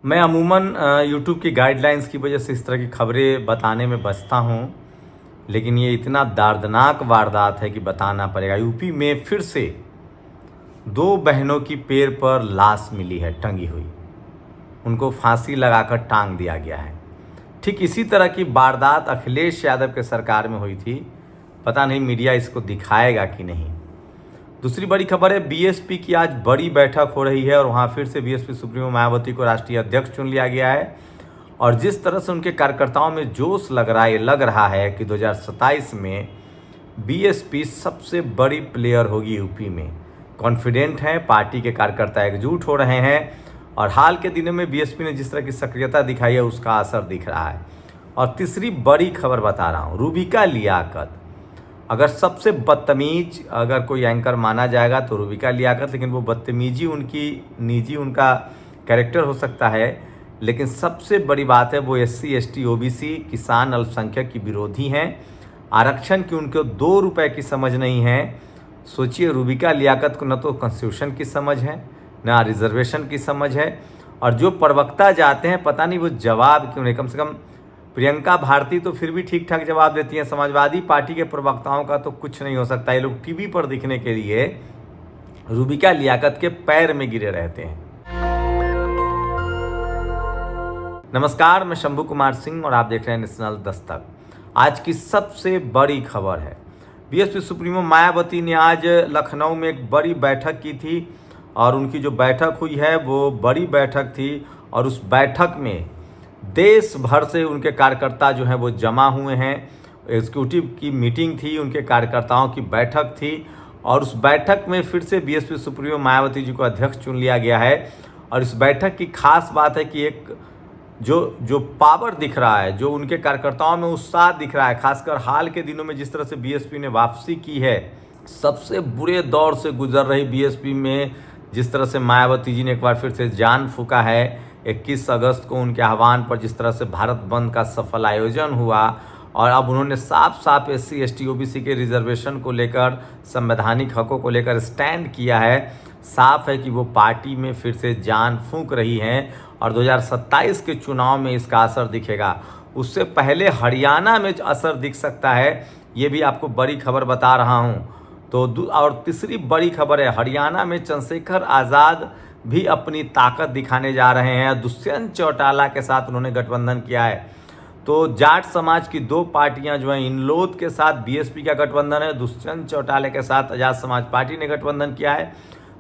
मैं अमूमन यूट्यूब की गाइडलाइंस की वजह से इस तरह की खबरें बताने में बचता हूँ, लेकिन ये इतना दर्दनाक वारदात है कि बताना पड़ेगा। यूपी में फिर से दो बहनों की पैर पर लाश मिली है टंगी हुई, उनको फांसी लगाकर टांग दिया गया है। ठीक इसी तरह की वारदात अखिलेश यादव के सरकार में हुई थी। पता नहीं मीडिया इसको दिखाएगा कि नहीं। दूसरी बड़ी खबर है, बीएसपी की आज बड़ी बैठक हो रही है और वहाँ फिर से बीएसपी सुप्रीमो मायावती को राष्ट्रीय अध्यक्ष चुन लिया गया है। और जिस तरह से उनके कार्यकर्ताओं में जोश लग रहा है कि 2027 में बीएसपी सबसे बड़ी प्लेयर होगी यूपी में। कॉन्फिडेंट हैं, पार्टी के कार्यकर्ता एकजुट हो रहे हैं और हाल के दिनों में बीएसपी ने जिस तरह की सक्रियता दिखाई है उसका असर दिख रहा है। और तीसरी बड़ी खबर बता रहा हूँ, रूबिका लियाकत। अगर सबसे बदतमीज अगर कोई एंकर माना जाएगा तो रूबिका लियाकत, लेकिन वो बदतमीजी उनकी निजी उनका कैरेक्टर हो सकता है, लेकिन सबसे बड़ी बात है वो एससी एसटी ओबीसी किसान अल्पसंख्यक की विरोधी हैं। आरक्षण की उनको 2 रुपए की समझ नहीं है। सोचिए, रूबिका लियाकत को न तो कॉन्स्टिट्यूशन की समझ है न रिजर्वेशन की समझ है, और जो प्रवक्ता जाते हैं पता नहीं वो जवाब क्यों नहीं। कम से कम प्रियंका भारती तो फिर भी ठीक ठाक जवाब देती हैं। समाजवादी पार्टी के प्रवक्ताओं का तो कुछ नहीं हो सकता। ये लोग टीवी पर दिखने के लिए रूबिका लियाकत के पैर में गिरे रहते हैं। नमस्कार, मैं शंभू कुमार सिंह और आप देख रहे हैं नेशनल दस्तक। आज की सबसे बड़ी खबर है, बीएसपी सुप्रीमो मायावती ने आज लखनऊ में एक बड़ी बैठक की थी और उनकी जो बैठक हुई है वो बड़ी बैठक थी। और उस बैठक में देश भर से उनके कार्यकर्ता जो हैं वो जमा हुए हैं। एग्जीक्यूटिव की मीटिंग थी, उनके कार्यकर्ताओं की बैठक थी और उस बैठक में फिर से बीएसपी सुप्रीमो मायावती जी को अध्यक्ष चुन लिया गया है। और इस बैठक की खास बात है कि एक जो पावर दिख रहा है, जो उनके कार्यकर्ताओं में उत्साह दिख रहा है, खासकर हाल के दिनों में जिस तरह से बीएसपी ने वापसी की है, सबसे बुरे दौर से गुजर रही बीएसपी में जिस तरह से मायावती जी ने एक बार फिर से जान फूंका है। 21 अगस्त को उनके आह्वान पर जिस तरह से भारत बंद का सफल आयोजन हुआ और अब उन्होंने साफ साफ एससी एसटी ओबीसी के रिजर्वेशन को लेकर, संवैधानिक हकों को लेकर स्टैंड किया है। साफ है कि वो पार्टी में फिर से जान फूंक रही हैं और 2027 के चुनाव में इसका असर दिखेगा। उससे पहले हरियाणा में असर दिख सकता है, ये भी आपको बड़ी खबर बता रहा हूँ। तो और तीसरी बड़ी खबर है, हरियाणा में चंद्रशेखर आज़ाद भी अपनी ताकत दिखाने जा रहे हैं। दुष्यंत चौटाला के साथ उन्होंने गठबंधन किया है। तो जाट समाज की 2 पार्टियां जो हैं, इनलोद के साथ बीएसपी का गठबंधन है, दुष्यंत चौटाला के साथ आज़ाद समाज पार्टी ने गठबंधन किया है।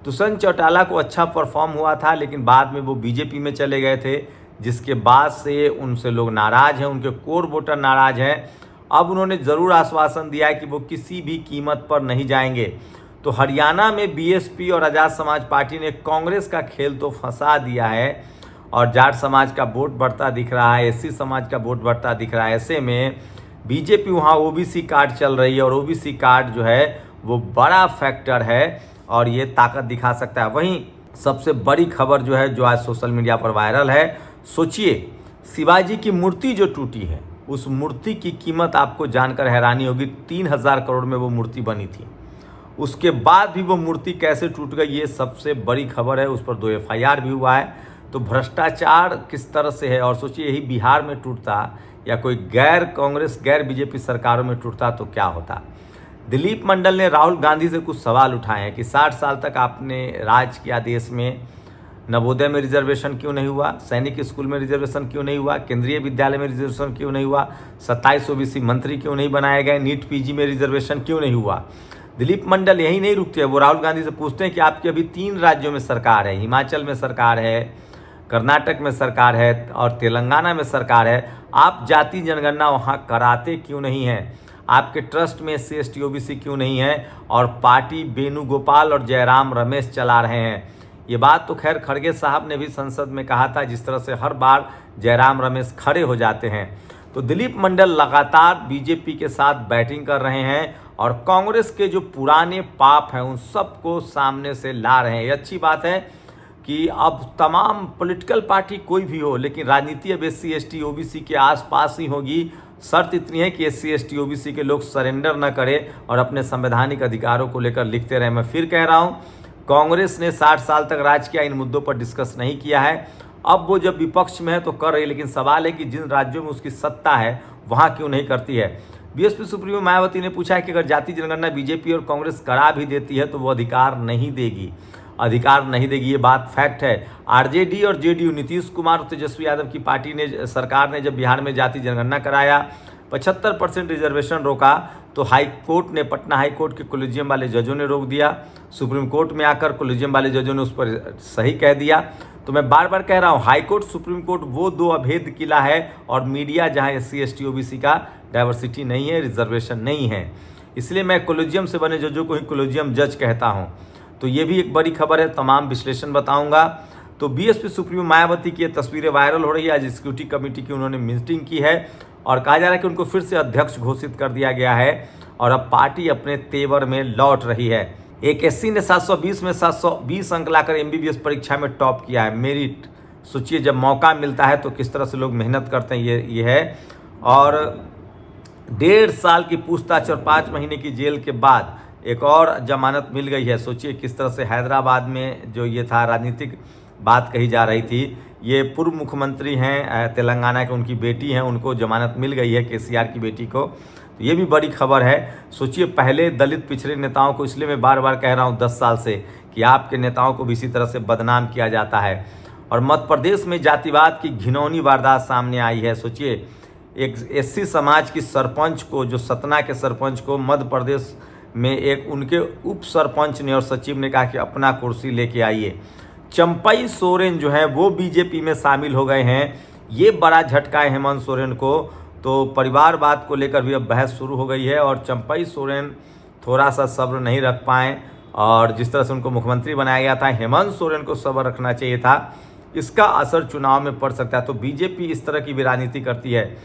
दुष्यंत चौटाला को अच्छा परफॉर्म हुआ था, लेकिन बाद में वो बीजेपी में चले गए थे, जिसके बाद से उनसे लोग नाराज़ हैं, उनके कोर वोटर नाराज़ हैं। अब उन्होंने ज़रूर आश्वासन दिया है कि वो किसी भी कीमत पर नहीं जाएंगे। तो हरियाणा में बीएसपी और आज़ाद समाज पार्टी ने कांग्रेस का खेल तो फंसा दिया है और जाट समाज का वोट बढ़ता दिख रहा है, एससी समाज का वोट बढ़ता दिख रहा है। ऐसे में बीजेपी वहाँ ओबीसी कार्ड चल रही है और ओबीसी कार्ड जो है वो बड़ा फैक्टर है और ये ताकत दिखा सकता है। वहीं सबसे बड़ी खबर जो है, जो आज सोशल मीडिया पर वायरल है, सोचिए, शिवाजी की मूर्ति जो टूटी है, उस मूर्ति की कीमत आपको जानकर हैरानी होगी। 3000 करोड़ में वो मूर्ति बनी थी। उसके बाद भी वो मूर्ति कैसे टूट गई, ये सबसे बड़ी खबर है। उस पर 2 FIR भी हुआ है। तो भ्रष्टाचार किस तरह से है, और सोचिए यही बिहार में टूटता या कोई गैर कांग्रेस गैर बीजेपी सरकारों में टूटता तो क्या होता। दिलीप मंडल ने राहुल गांधी से कुछ सवाल उठाए हैं कि 60 साल तक आपने राज किया देश में, नवोदय में रिजर्वेशन क्यों नहीं हुआ, सैनिक स्कूल में रिजर्वेशन क्यों नहीं हुआ, केंद्रीय विद्यालय में रिजर्वेशन क्यों नहीं हुआ, 27 ओबीसी मंत्री क्यों नहीं बनाए गए, नीट पीजी में रिजर्वेशन क्यों नहीं हुआ। दिलीप मंडल यही नहीं रुकते, वो राहुल गांधी से पूछते हैं कि आपकी अभी 3 राज्यों में सरकार है, हिमाचल में सरकार है, कर्नाटक में सरकार है और तेलंगाना में सरकार है, आप जाति जनगणना वहाँ कराते क्यों नहीं हैं, आपके ट्रस्ट में एससी एसटी ओबीसी क्यों नहीं है, और पार्टी वेणुगोपाल और जयराम रमेश चला रहे हैं। ये बात तो खैर खड़गे साहब ने भी संसद में कहा था, जिस तरह से हर बार जयराम रमेश खड़े हो जाते हैं। तो दिलीप मंडल लगातार बीजेपी के साथ बैटिंग कर रहे हैं और कांग्रेस के जो पुराने पाप हैं उन सबको सामने से ला रहे हैं। ये अच्छी बात है कि अब तमाम पॉलिटिकल पार्टी कोई भी हो, लेकिन राजनीति अब एससी एसटी ओबीसी के आसपास ही होगी। शर्त इतनी है कि एससी एसटी ओबीसी के लोग सरेंडर न करें और अपने संवैधानिक अधिकारों को लेकर लिखते रहें। मैं फिर कह रहा हूँ, कांग्रेस ने 60 साल तक राज किया, इन मुद्दों पर डिस्कस नहीं किया है अब वो जब विपक्ष में है तो कर रही है, लेकिन सवाल है कि जिन राज्यों में उसकी सत्ता है वहाँ क्यों नहीं करती है। बीएसपी सुप्रीमो मायावती ने पूछा है कि अगर जाति जनगणना बीजेपी और कांग्रेस करा भी देती है तो वो अधिकार नहीं देगी, ये बात फैक्ट है। आरजेडी और जेडीयू, नीतीश कुमार और तेजस्वी यादव की पार्टी ने, सरकार ने जब बिहार में जाति जनगणना कराया, 75% रिजर्वेशन रोका, तो हाई कोर्ट ने, पटना हाई कोर्ट के कोलिजियम वाले जजों ने रोक दिया। सुप्रीम कोर्ट में आकर कोलिजियम वाले जजों ने उस पर सही कह दिया। तो मैं बार बार कह रहा हूँ, हाई कोर्ट, सुप्रीम कोर्ट वो दो अभेद किला है, और मीडिया जहाँ SC ST OBC का डाइवर्सिटी नहीं है, रिजर्वेशन नहीं है, इसलिए मैं कोलिजियम से बने जजों को ही कोलिजियम जज कहता हूँ। तो ये भी एक बड़ी खबर है, तमाम विश्लेषण बताऊंगा। तो बीएसपी सुप्रीमो मायावती की ये तस्वीरें वायरल हो रही है। आज एग्जीक्यूटिव कमेटी की उन्होंने मीटिंग की है और कहा जा रहा है कि उनको फिर से अध्यक्ष घोषित कर दिया गया है और अब पार्टी अपने तेवर में लौट रही है। एक SC ने 720 में 720 अंक लाकर MBBS परीक्षा में टॉप किया है, मेरिट। सोचिए, जब मौका मिलता है तो किस तरह से लोग मेहनत करते हैं, ये है। और 1.5 साल की पूछताछ और 5 महीने की जेल के बाद एक और जमानत मिल गई है। सोचिए किस तरह से हैदराबाद में जो ये था, राजनीतिक बात कही जा रही थी, ये पूर्व मुख्यमंत्री हैं तेलंगाना के, उनकी बेटी हैं, उनको जमानत मिल गई है, KCR की बेटी को। तो ये भी बड़ी खबर है। सोचिए, पहले दलित पिछड़े नेताओं को, इसलिए मैं बार बार कह रहा हूँ 10 साल से कि आपके नेताओं को भी इसी तरह से बदनाम किया जाता है। और मध्य प्रदेश में जातिवाद की घिनौनी वारदात सामने आई है। सोचिए, एक SC समाज की सरपंच को, जो सतना के सरपंच को मध्य प्रदेश में एक उनके उप सरपंच ने और सचिव ने कहा कि अपना कुर्सी लेके आइए। चंपई सोरेन जो है वो बीजेपी में शामिल हो गए हैं। ये बड़ा झटका है हेमंत सोरेन को। तो परिवारवाद को लेकर भी अब बहस शुरू हो गई है और चंपई सोरेन थोड़ा सा सब्र नहीं रख पाए, और जिस तरह से उनको मुख्यमंत्री बनाया गया था, हेमंत सोरेन को सब्र रखना चाहिए था। इसका असर चुनाव में पड़ सकता है। तो बीजेपी इस तरह की भी राजनीति करती है।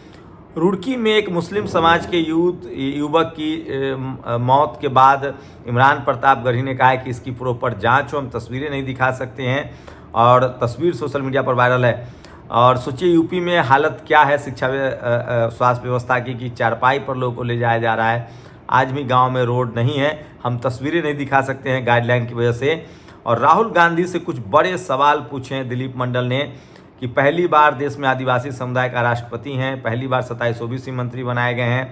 रुड़की में एक मुस्लिम समाज के युवक की मौत के बाद इमरान प्रतापगढ़ी ने कहा है कि इसकी प्रॉपर जांच हो। हम तस्वीरें नहीं दिखा सकते हैं और तस्वीर सोशल मीडिया पर वायरल है। और सोचिए यूपी में हालत क्या है शिक्षा स्वास्थ्य व्यवस्था की, कि चारपाई पर लोगों को ले जाया जा रहा है। आज भी गांव में रोड नहीं है, हम तस्वीरें नहीं दिखा सकते हैं गाइडलाइन की वजह से। और राहुल गांधी से कुछ बड़े सवाल पूछे हैं दिलीप मंडल ने, कि पहली बार देश में आदिवासी समुदाय का राष्ट्रपति हैं, पहली बार 27 OBC मंत्री बनाए गए हैं,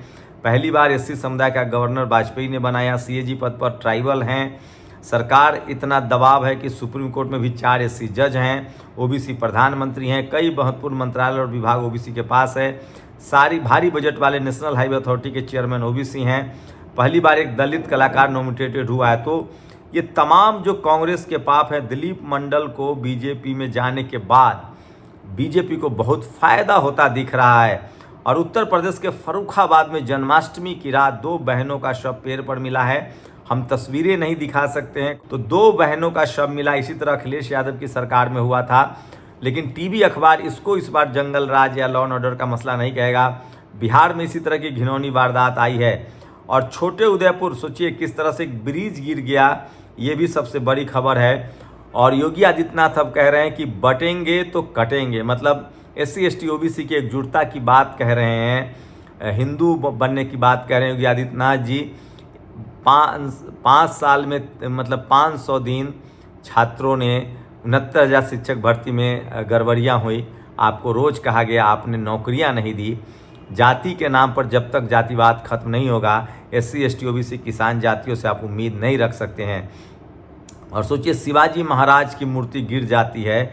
पहली बार SC समुदाय का गवर्नर वाजपेयी ने बनाया, CAG पद पर ट्राइबल हैं, सरकार इतना दबाव है कि सुप्रीम कोर्ट में भी 4 SC जज हैं, OBC प्रधानमंत्री हैं, कई महत्वपूर्ण मंत्रालय और विभाग OBC के पास है, सारी भारी बजट वाले नेशनल हाईवे अथॉरिटी के चेयरमैन OBC हैं, पहली बार एक दलित कलाकार नॉमिनेटेड हुआ है। तो ये तमाम जो कांग्रेस के पाप हैं, दिलीप मंडल को बीजेपी में जाने के बाद बीजेपी को बहुत फायदा होता दिख रहा है। और उत्तर प्रदेश के फर्रुखाबाद में जन्माष्टमी की रात 2 बहनों का शव पेड़ पर मिला है। हम तस्वीरें नहीं दिखा सकते हैं। तो 2 बहनों का शव मिला। इसी तरह अखिलेश यादव की सरकार में हुआ था, लेकिन टीवी अखबार इसको इस बार जंगल राज या लॉ एंड ऑर्डर का मसला नहीं कहेगा। बिहार में इसी तरह की घिनौनी वारदात आई है। और छोटे उदयपुर, सोचिए किस तरह से एक ब्रिज गिर गया, ये भी सबसे बड़ी खबर है। और योगी आदित्यनाथ अब कह रहे हैं कि बटेंगे तो कटेंगे, मतलब SC ST OBC की एकजुटता की बात कह रहे हैं, हिंदू बनने की बात कह रहे हैं योगी आदित्यनाथ जी। 5 साल में मतलब 500 दिन छात्रों ने 69,000 शिक्षक भर्ती में गड़बड़ियाँ हुई, आपको रोज़ कहा गया, आपने नौकरियाँ नहीं दी। जाति के नाम पर जब तक जातिवाद खत्म नहीं होगा, SC ST OBC किसान जातियों से आप उम्मीद नहीं रख सकते हैं। और सोचिए शिवाजी महाराज की मूर्ति गिर जाती है,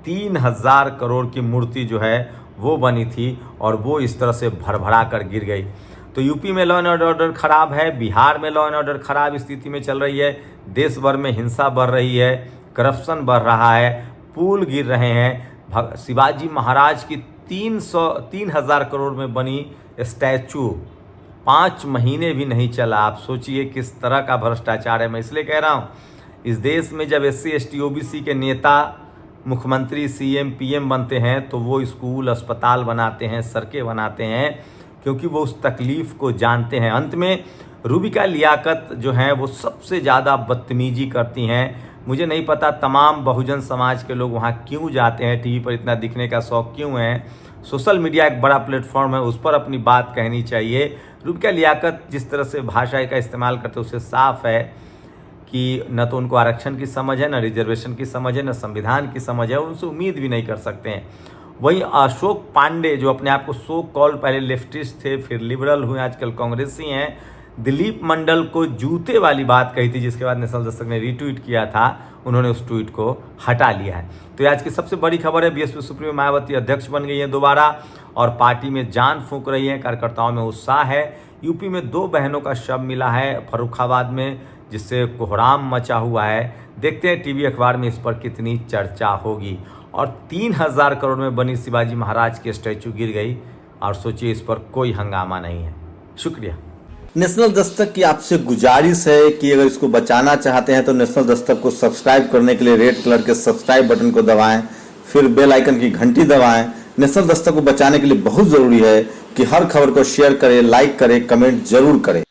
3000 करोड़ की मूर्ति जो है वो बनी थी और वो इस तरह से भरभरा कर गिर गई। तो यूपी में लॉ एंड ऑर्डर खराब है, बिहार में लॉ एंड ऑर्डर खराब स्थिति में चल रही है, देश भर में हिंसा बढ़ रही है, करप्शन बढ़ रहा है, पुल गिर रहे हैं। शिवाजी महाराज की 3000 करोड़ में बनी स्टैचू 5 महीने भी नहीं चला। आप सोचिए किस तरह का भ्रष्टाचार है। मैं इसलिए कह रहा हूँ, इस देश में जब SC ST OBC के नेता मुख्यमंत्री CM PM बनते हैं तो वो स्कूल अस्पताल बनाते हैं, सड़कें बनाते हैं, क्योंकि वो उस तकलीफ़ को जानते हैं। अंत में रूबिका लियाकत जो हैं वो सबसे ज़्यादा बदतमीजी करती हैं। मुझे नहीं पता तमाम बहुजन समाज के लोग वहाँ क्यों जाते हैं, टीवी पर इतना दिखने का शौक़ क्यों है। सोशल मीडिया एक बड़ा प्लेटफॉर्म है, उस पर अपनी बात कहनी चाहिए। रूबिका लियाकत जिस तरह से भाषा का इस्तेमाल करते उससे साफ है कि न तो उनको आरक्षण की समझ है, न रिजर्वेशन की समझ है, न संविधान की समझ है, उनसे उम्मीद भी नहीं कर सकते हैं। वहीं अशोक पांडे जो अपने आप को सो कॉल पहले लेफ्टिस्ट थे, फिर लिबरल हुए, आजकल कांग्रेसी हैं, दिलीप मंडल को जूते वाली बात कही थी, जिसके बाद नेशनल दस्तक ने रीट्वीट किया था, उन्होंने उस ट्वीट को हटा लिया है। तो आज की सबसे बड़ी खबर है, बीएसपी सुप्रीमो मायावती अध्यक्ष बन गई है दोबारा और पार्टी में जान फूंक रही है, कार्यकर्ताओं में उत्साह है। यूपी में 2 बहनों का शव मिला है फर्रुखाबाद में, जिससे कोहराम मचा हुआ है। देखते हैं टीवी अखबार में इस पर कितनी चर्चा होगी। और 3000 करोड़ में बनी शिवाजी महाराज की स्टैचू गिर गई और सोचिए इस पर कोई हंगामा नहीं है। शुक्रिया। नेशनल दस्तक की आपसे गुजारिश है कि अगर इसको बचाना चाहते हैं तो नेशनल दस्तक को सब्सक्राइब करने के लिए रेड कलर के सब्सक्राइब बटन को दबाएं, फिर बेल आइकन की घंटी दबाएं। नेशनल दस्तक को बचाने के लिए बहुत जरूरी है कि हर खबर को शेयर करें, लाइक करें, कमेंट जरूर करें।